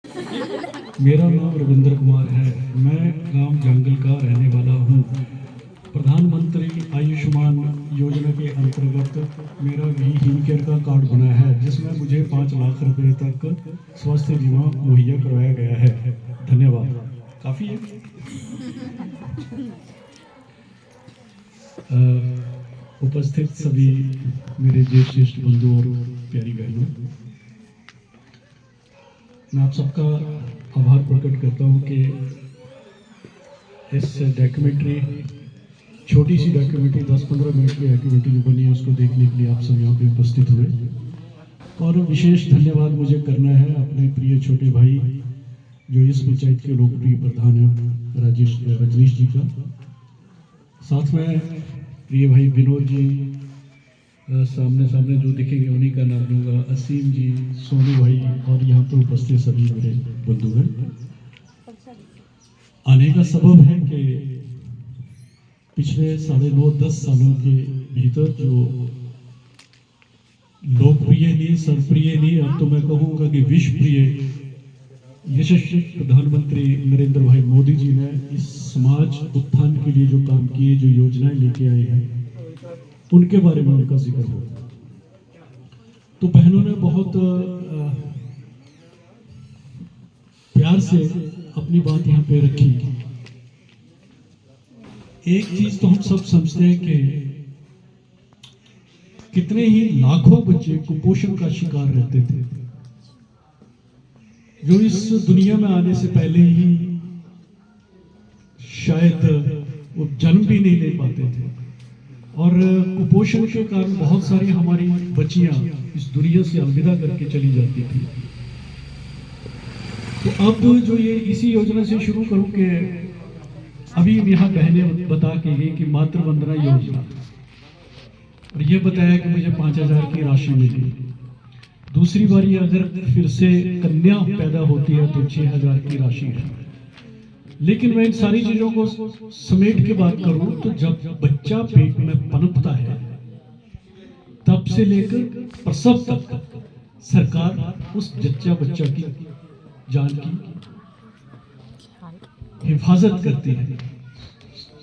मेरा नाम रविंद्र कुमार है। मैं गांव जंगल का रहने वाला हूं। प्रधानमंत्री आयुष्मान योजना के अंतर्गत मेरा भी हिम केयर का कार्ड बना है, जिसमें मुझे 5 लाख रुपए तक स्वास्थ्य बीमा मुहैया करवाया गया है। धन्यवाद। काफ़ी है। उपस्थित सभी मेरे ज्येष्ठ बंधु और प्यारी बहनों, मैं आप सबका आभार प्रकट करता हूं कि इस डॉक्यूमेंट्री, छोटी सी डॉक्यूमेंट्री, 10-15 मिनट की डॉक्यूमेंट्री जो बनी है, उसको देखने के लिए आप सब यहाँ पे उपस्थित हुए। और विशेष धन्यवाद मुझे करना है अपने प्रिय छोटे भाई जो इस पंचायत के लोकप्रिय प्रधान हैं, रजनीश जी का। साथ में प्रिय भाई विनोद जी, सामने जो दिखेंगे उन्हीं का नाम लूँगा, असीम जी, सोनू भाई और यहाँ पर उपस्थित सभी मेरे बंधुगण। आने का सबब है कि पिछले 9.5-10 सालों के भीतर जो लोकप्रिय नहीं, सर्वप्रिय नहीं, अब तो मैं कहूँगा कि विश्वप्रिय यशस्वी प्रधानमंत्री नरेंद्र भाई मोदी जी ने इस समाज उत्थान के लिए जो काम किए, जो योजनाएं लेके आए हैं, उनके बारे में उनका जिक्र हो। तो बहनों ने बहुत प्यार से अपनी बात यहाँ पे रखी। एक चीज तो हम सब समझते हैं कि कितने ही लाखों बच्चे कुपोषण का शिकार रहते थे, जो इस दुनिया में आने से पहले ही शायद वो जन्म भी नहीं ले पाते थे। और कुपोषण के कारण बहुत सारी हमारी बच्चियां इस दुनिया से अलविदा करके चली जाती थी। तो अब जो ये इसी योजना से शुरू करूं कि अभी यहाँ बहनें बता के गई कि मातृ वंदना योजना, और ये बताया कि मुझे 5,000 की राशि मिली। दूसरी बारी अगर फिर से कन्या पैदा होती है तो 6,000 की राशि है। लेकिन मैं इन सारी चीजों को समेट के बात करूं तो जब बच्चा पेट में पनपता है तब से लेकर प्रसव तक सरकार उस जच्चा बच्चा की जान की हिफाजत करती है,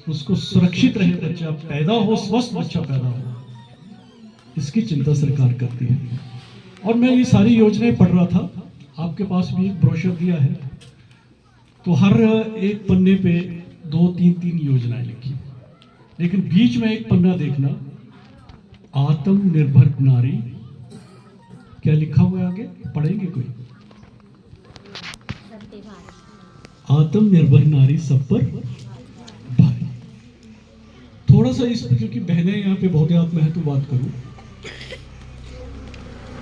उसको सुरक्षित रहे, बच्चा पैदा हो, स्वस्थ बच्चा पैदा हो, इसकी चिंता सरकार करती है। और मैं ये सारी योजनाएं पढ़ रहा था, आपके पास भी एक ब्रोशर दिया है, तो हर एक पन्ने पे 2-3 योजनाएं लिखी, लेकिन बीच में एक पन्ना देखना, आत्मनिर्भर नारी। क्या लिखा हुआ है आगे, पढ़ेंगे कोई? आत्मनिर्भर नारी सब पर भारी। थोड़ा सा इस पर, क्योंकि बहनें यहाँ पे बहुत, आप महत्व बात करूं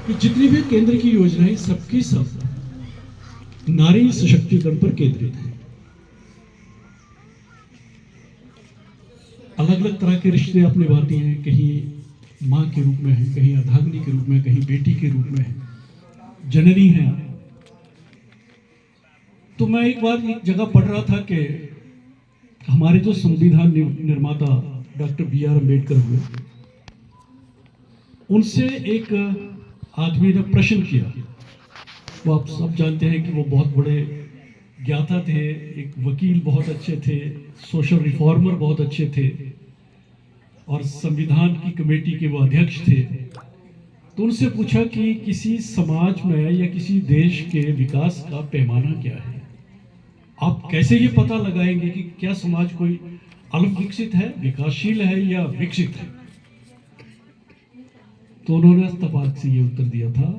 कि जितनी भी केंद्र की योजनाएं सबकी सब नारी सशक्तिकरण पर केंद्रित है। अलग अलग तरह के रिश्ते अपने बाती हैं, कहीं माँ के रूप में है, कहीं अर्धांगिनी के रूप में, कहीं बेटी के रूप में है, जननी है। तो मैं एक बार एक जगह पढ़ रहा था कि हमारे जो संविधान निर्माता डॉक्टर B.R. अम्बेडकर हुए, उनसे एक आदमी ने प्रश्न किया। वो आप सब जानते हैं कि वो बहुत बड़े ज्ञाता थे, एक वकील बहुत अच्छे थे, सोशल रिफॉर्मर बहुत अच्छे थे, और संविधान की कमेटी के वो अध्यक्ष थे। तो उनसे पूछा कि किसी समाज में या किसी देश के विकास का पैमाना क्या है? आप कैसे ये पता लगाएंगे कि क्या समाज कोई अल्प विकसित है, विकासशील है या विकसित है? तो उन्होंने तपाक से ये उत्तर दिया था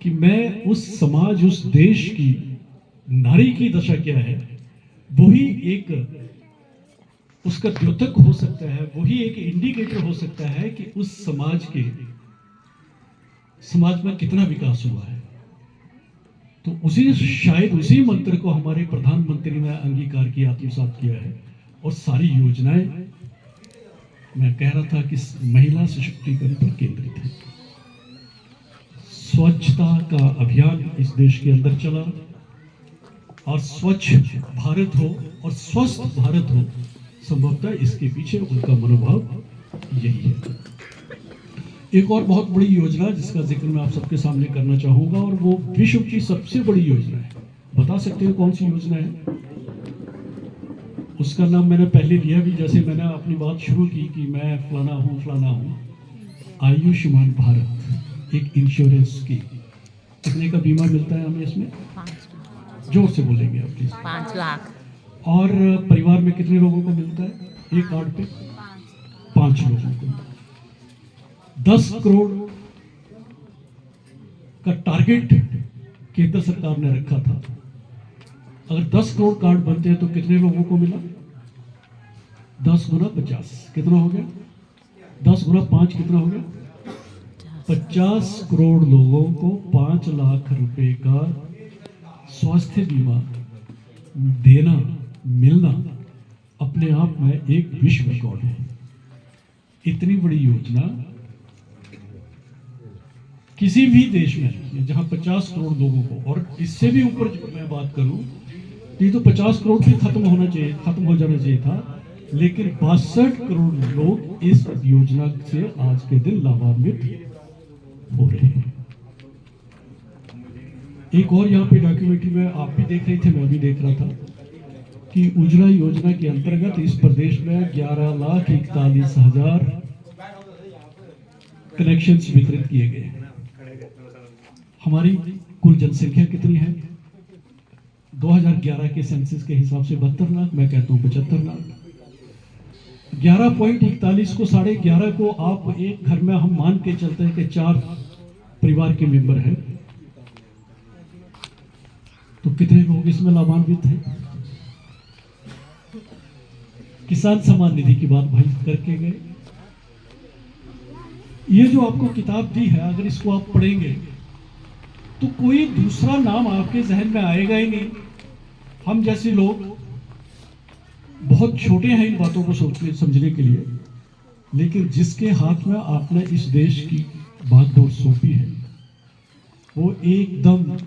कि मैं उस समाज, उस देश की नारी की दशा क्या है, वही एक उसका द्योतक हो सकता है, वही एक इंडिकेटर हो सकता है कि उस समाज में कितना विकास हुआ है। तो शायद उसी मंत्र को हमारे प्रधानमंत्री ने अंगीकार किया, आत्मसात किया है। और सारी योजनाएं, मैं कह रहा था कि महिला सशक्तिकरण पर केंद्रित है। स्वच्छता का अभियान इस देश के अंदर चला, और स्वच्छ भारत हो और स्वस्थ भारत हो, संभवतः इसके पीछे उनका मनोभाव यही है। एक और बहुत बड़ी योजना जिसका जिक्र मैं आप सबके सामने करना चाहूंगा, और वो विश्व की सबसे बड़ी योजना है, बता सकते हो कौन सी योजना है? उसका नाम मैंने पहले लिया भी, जैसे मैंने अपनी बात शुरू की कि मैं फलाना हूँ। आयुष्मान भारत एक इंश्योरेंस की, कितने का बीमा मिलता है हमें इसमें? 5 जोर से बोलेंगे आप प्लीज। 5 लाख। और परिवार में कितने लोगों को मिलता है एक कार्ड पे? 5 लोगों को। 10 करोड़ का टारगेट केंद्र सरकार ने रखा था। अगर 10 करोड़ कार्ड बनते हैं तो कितने लोगों को मिला? 10 गुना 50 कितना हो गया? 10 गुना 5 कितना हो गया? 50 करोड़ लोगों को 5 लाख रुपए का स्वास्थ्य बीमा देना, मिलना अपने आप में एक विश्व रिकॉर्ड है। इतनी बड़ी योजना किसी भी देश में नहीं है जहां 50 करोड़ लोगों को, और इससे भी ऊपर जो मैं बात करूं, ये तो 50 करोड़ भी खत्म हो जाना चाहिए था, लेकिन 62 करोड़ लोग इस योजना से आज के दिन लाभान्वित हो रहे हैं। एक और यहाँ पे डॉक्यूमेंट्री में आप भी देख रहे थे, मैं भी देख रहा था कि उज्ज्वला योजना के अंतर्गत इस प्रदेश में 11,41,000 कनेक्शंस वितरित किए गए। हमारी कुल जनसंख्या कितनी है? 2011 के सेंसस के हिसाब से 72 लाख, मैं कहता हूँ 75 लाख। 11.41 को 11.5 को आप एक घर में हम मान के चलते हैं कि 4 परिवार के मेंबर हैं, तो कितने लोग इसमें लाभान्वित हैं? किसान सम्मान निधि की बात भाई करके गए। ये जो आपको किताब दी है, अगर इसको आप पढ़ेंगे तो कोई दूसरा नाम आपके जहन में आएगा ही नहीं। हम जैसे लोग बहुत छोटे हैं इन बातों को सोचने समझने के लिए, लेकिन जिसके हाथ में आपने इस देश की बागडोर सौंपी है, वो एकदम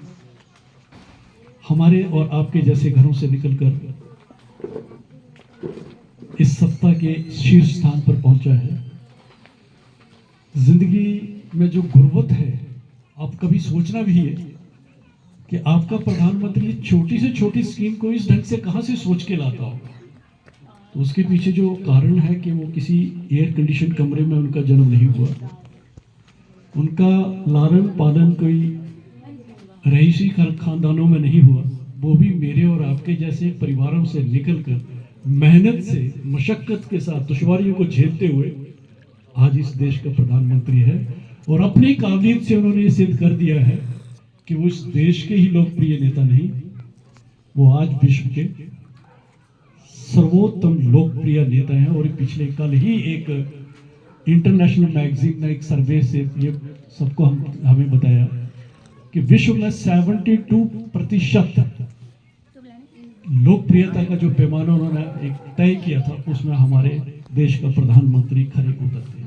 हमारे और आपके जैसे घरों से निकलकर इस सत्ता के शीर्ष स्थान पर पहुंचा है। जिंदगी में जो गुर्बत है, आप कभी सोचना भी है कि आपका प्रधानमंत्री छोटी से छोटी स्कीम को इस ढंग से कहां से सोच के लाता होगा। तो उसके पीछे जो कारण है कि वो किसी एयर कंडीशन कमरे में उनका जन्म नहीं हुआ, उनका लालन पालन कोई रईसी खानदानों में नहीं हुआ, वो भी मेरे और आपके जैसे परिवारों से निकलकर मेहनत से, मशक्कत के साथ, दुश्वारियों को झेलते हुए आज इस देश का प्रधानमंत्री है। और अपनी काबिलियत से उन्होंने ये सिद्ध कर दिया है कि वो इस देश के ही लोकप्रिय नेता नहीं, वो आज विश्व के सर्वोत्तम लोकप्रिय नेता हैं। और पिछले कल ही एक इंटरनेशनल मैगजीन ने एक सर्वे से ये सबको हमें बताया कि विश्व में 72% लोकप्रियता का जो पैमाना उन्होंने एक तय किया था, उसमें हमारे देश का प्रधानमंत्री खरे उतरते हैं।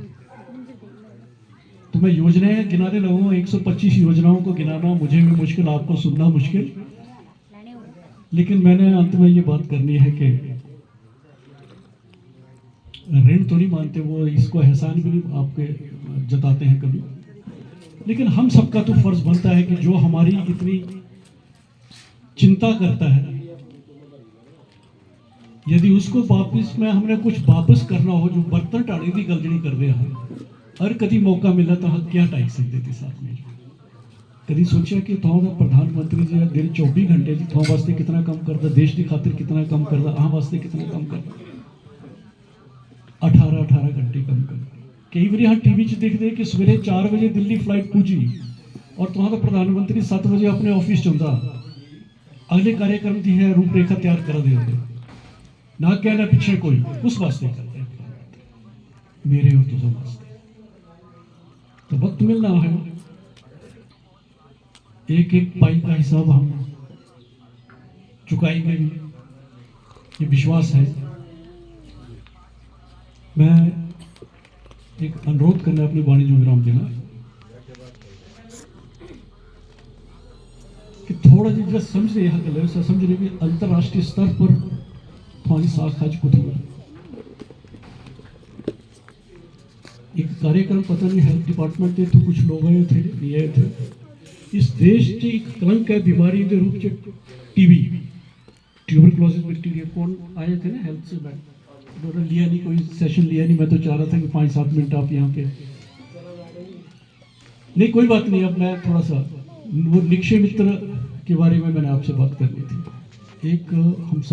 तो मैं योजनाएं गिनाने लगूंगा, 125 योजनाओं को गिनाना मुझे भी मुश्किल, आपको सुनना मुश्किल, लेकिन मैंने अंत में ये बात करनी है कि ऋण तो नहीं मानते, वो इसको एहसान भी नहीं आपके जताते हैं कभी, लेकिन हम सबका तो फर्ज बनता है कि जो हमारी इतनी चिंता करता है, यदि उसको वापस में हमने कुछ वापस करना हो, जो बर्तन टाड़ी दी गलजड़ी कर रहे हैं, और कभी मौका मिला तो हम क्या टाइक सकते थे साथ में। कभी सोचा कि थोड़ा प्रधानमंत्री जी दिन 24 घंटे जी थोड़ा वास्ते कितना कम करता, देश की खातिर कितना कम करता, आम वास्ते कितना कम करता, 18 घंटे कम करता। कई बार यहाँ टीवी च देखते कि सवेरे 4 बजे दिल्ली फ्लाइट पूजी और तुम्हारा प्रधानमंत्री 7 बजे अपने ऑफिस चलता, अगले कार्यक्रम की है रूपरेखा तैयार कर देते, ना कहना पीछे कोई, उस वास्ते करते हैं मेरे और तुझे वास्ते। तो वक्त मिलना है, एक एक पाई का हिसाब हम चुकाएंगे भी, ये विश्वास है। मैं एक अनुरोध करना अपनी वाणी जो विराम देना कि थोड़ा जितना समझ रहे हैं समझ रहे कि अंतरराष्ट्रीय स्तर पर थोड़ी साख आज कुछ हुआ। एक कार्यक्रम पता नहीं हेल्थ डिपार्टमेंट के तो कुछ लोग आए थे, ये थे इस देश की एक कलंक है बीमारी के रूप में टीबी ट्यूबरक्लोसिस बैक्टीरिया कौन आए थे ना हेल्थ से बैठ उन्होंने लिया नहीं कोई सेशन लिया नहीं मैं तो चाह रहा था कि 5-7 मिनट आप यहाँ पे नहीं कोई बात नहीं अब मैं थोड़ा सा वो निक्षय मित्र के बारे में मैंने आपसे बात करनी थी एक हम सब